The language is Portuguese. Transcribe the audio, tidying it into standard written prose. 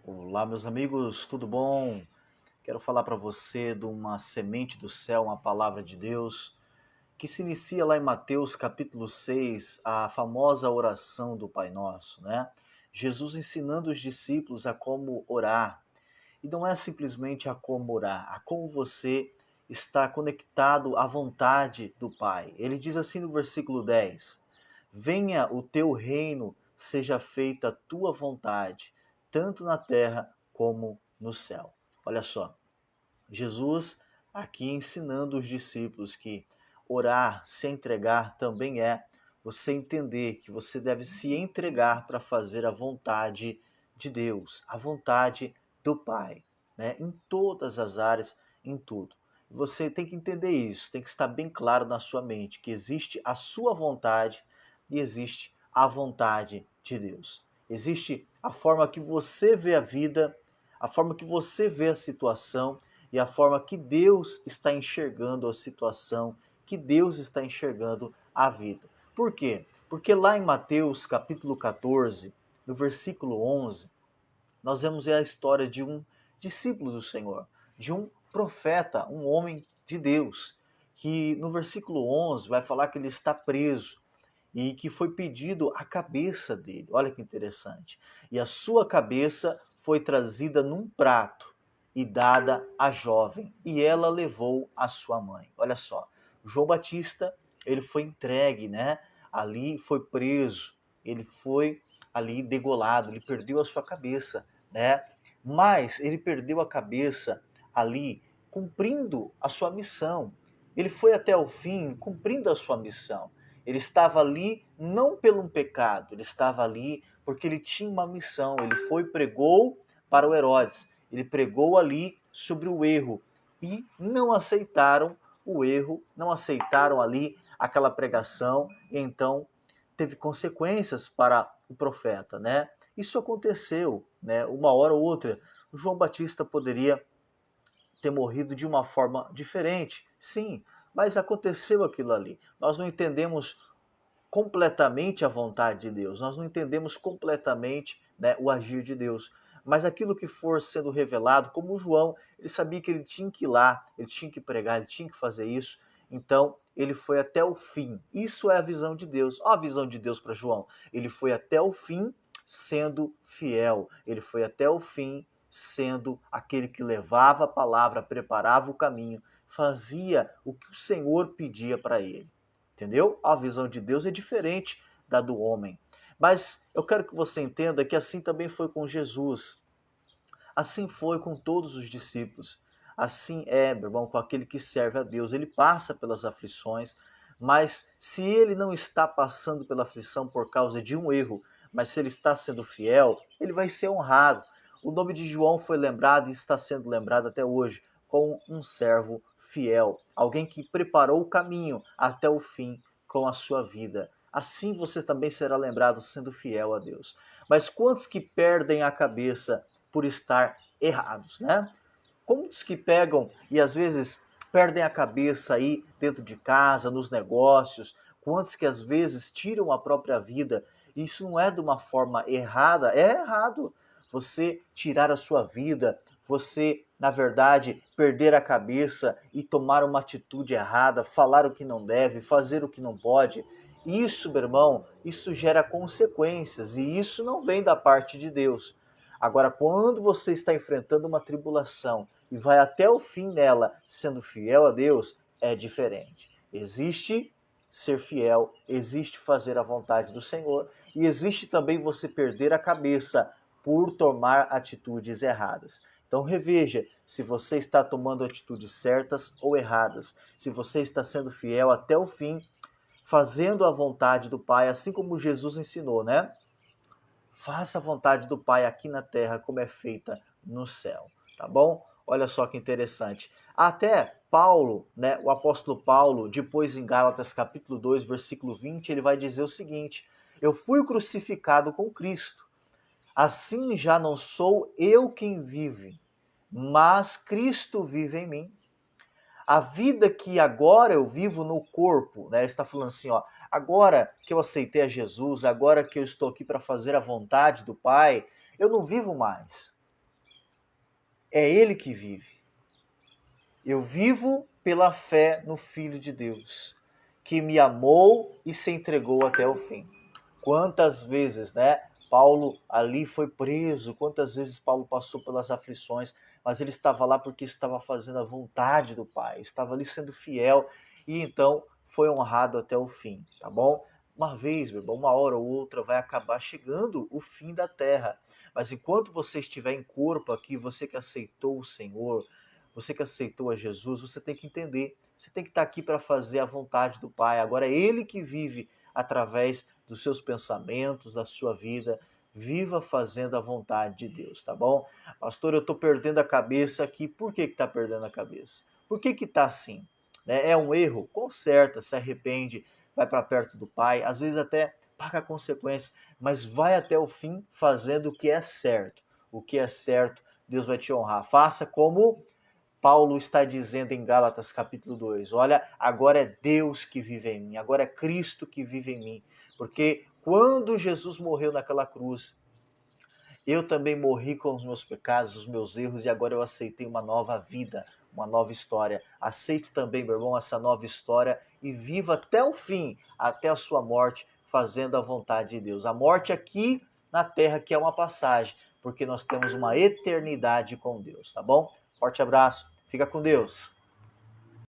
Olá, meus amigos, tudo bom? Quero falar para você de uma semente do céu, uma palavra de Deus, que se inicia lá em Mateus capítulo 6, a famosa oração do Pai Nosso, né? Jesus ensinando os discípulos a como orar. E não é simplesmente a como orar, a como você está conectado à vontade do Pai. Ele diz assim no versículo 10: Venha o teu reino, seja feita a tua vontade, tanto na terra como no céu. Olha só, Jesus aqui ensinando os discípulos que orar, se entregar também é você entender que você deve se entregar para fazer a vontade de Deus, a vontade do Pai, né? Em todas as áreas, em tudo. Você tem que entender isso, tem que estar bem claro na sua mente que existe a sua vontade e existe a vontade de Deus. Existe a forma que você vê a vida, a forma que você vê a situação e a forma que Deus está enxergando a situação, que Deus está enxergando a vida. Por quê? Porque lá em Mateus capítulo 14, no versículo 11, nós vemos a história de um discípulo do Senhor, de um profeta, um homem de Deus, que no versículo 11 vai falar que ele está preso e que foi pedido a cabeça dele. Olha que interessante. E a sua cabeça foi trazida num prato e dada à jovem, e ela levou a sua mãe. Olha só, João Batista, ele foi entregue, né? Ali foi preso, ele foi ali degolado, ele perdeu a sua cabeça, né? Mas ele perdeu a cabeça ali cumprindo a sua missão. Ele foi até o fim cumprindo a sua missão. Ele estava ali não pelo um pecado, ele estava ali porque ele tinha uma missão. Ele foi e pregou para o Herodes, ele pregou ali sobre o erro e não aceitaram o erro, não aceitaram ali aquela pregação, e então teve consequências para o profeta, né? Isso aconteceu, né? Uma hora ou outra, o João Batista poderia ter morrido de uma forma diferente, sim, mas aconteceu aquilo ali. Nós não entendemos completamente a vontade de Deus, nós não entendemos completamente, né, o agir de Deus. Mas aquilo que for sendo revelado, como João, ele sabia que ele tinha que ir lá, ele tinha que pregar, ele tinha que fazer isso, então ele foi até o fim. Isso é a visão de Deus. Olha a visão de Deus para João. Ele foi até o fim sendo fiel, ele foi até o fim sendo aquele que levava a palavra, preparava o caminho, fazia o que o Senhor pedia para ele. Entendeu? A visão de Deus é diferente da do homem. Mas eu quero que você entenda que assim também foi com Jesus. Assim foi com todos os discípulos. Assim é, meu irmão, com aquele que serve a Deus. Ele passa pelas aflições, mas se ele não está passando pela aflição por causa de um erro, mas se ele está sendo fiel, ele vai ser honrado. O nome de João foi lembrado e está sendo lembrado até hoje como um servo fiel, alguém que preparou o caminho até o fim com a sua vida. Assim você também será lembrado sendo fiel a Deus. Mas quantos que perdem a cabeça por estar errados, né? Quantos que pegam e às vezes perdem a cabeça aí dentro de casa, nos negócios, quantos que às vezes tiram a própria vida. Isso não é de uma forma errada, é errado você tirar a sua vida, você, na verdade, perder a cabeça e tomar uma atitude errada, falar o que não deve, fazer o que não pode. Isso, meu irmão, isso gera consequências e isso não vem da parte de Deus. Agora, quando você está enfrentando uma tribulação e vai até o fim nela, sendo fiel a Deus, é diferente. Existe ser fiel, existe fazer a vontade do Senhor e existe também você perder a cabeça por tomar atitudes erradas. Então reveja se você está tomando atitudes certas ou erradas, se você está sendo fiel até o fim, fazendo a vontade do Pai, assim como Jesus ensinou, né? Faça a vontade do Pai aqui na terra, como é feita no céu, tá bom? Olha só que interessante. Até Paulo, né, o apóstolo Paulo, depois em Gálatas capítulo 2, versículo 20, ele vai dizer o seguinte: Eu fui crucificado com Cristo. Assim já não sou eu quem vive, mas Cristo vive em mim. A vida que agora eu vivo no corpo, né? Ele está falando assim, ó, agora que eu aceitei a Jesus, agora que eu estou aqui para fazer a vontade do Pai, eu não vivo mais. é Ele que vive. Eu vivo pela fé no Filho de Deus, que me amou e se entregou até o fim. Quantas vezes, né? Paulo ali foi preso, quantas vezes Paulo passou pelas aflições, mas ele estava lá porque estava fazendo a vontade do Pai, estava ali sendo fiel e então foi honrado até o fim, tá bom? Uma vez, meu irmão, uma hora ou outra vai acabar chegando o fim da terra, mas enquanto você estiver em corpo aqui, você que aceitou o Senhor, você que aceitou a Jesus, você tem que entender, você tem que estar aqui para fazer a vontade do Pai. Agora é Ele que vive através dos seus pensamentos, da sua vida. Viva fazendo a vontade de Deus, tá bom? Pastor, eu estou perdendo a cabeça aqui. Por que está perdendo a cabeça? Por que está assim? Né? É um erro? Conserta, se arrepende, vai para perto do Pai, às vezes até paga a consequência, mas vai até o fim fazendo o que é certo. O que é certo, Deus vai te honrar. Faça como Paulo está dizendo em Gálatas capítulo 2, olha, agora é Deus que vive em mim, agora é Cristo que vive em mim, porque quando Jesus morreu naquela cruz, eu também morri com os meus pecados, os meus erros, e agora eu aceitei uma nova vida, uma nova história. Aceite também, meu irmão, essa nova história e viva até o fim, até a sua morte, fazendo a vontade de Deus. A morte aqui na terra que é uma passagem, porque nós temos uma eternidade com Deus, tá bom? Forte abraço, fica com Deus.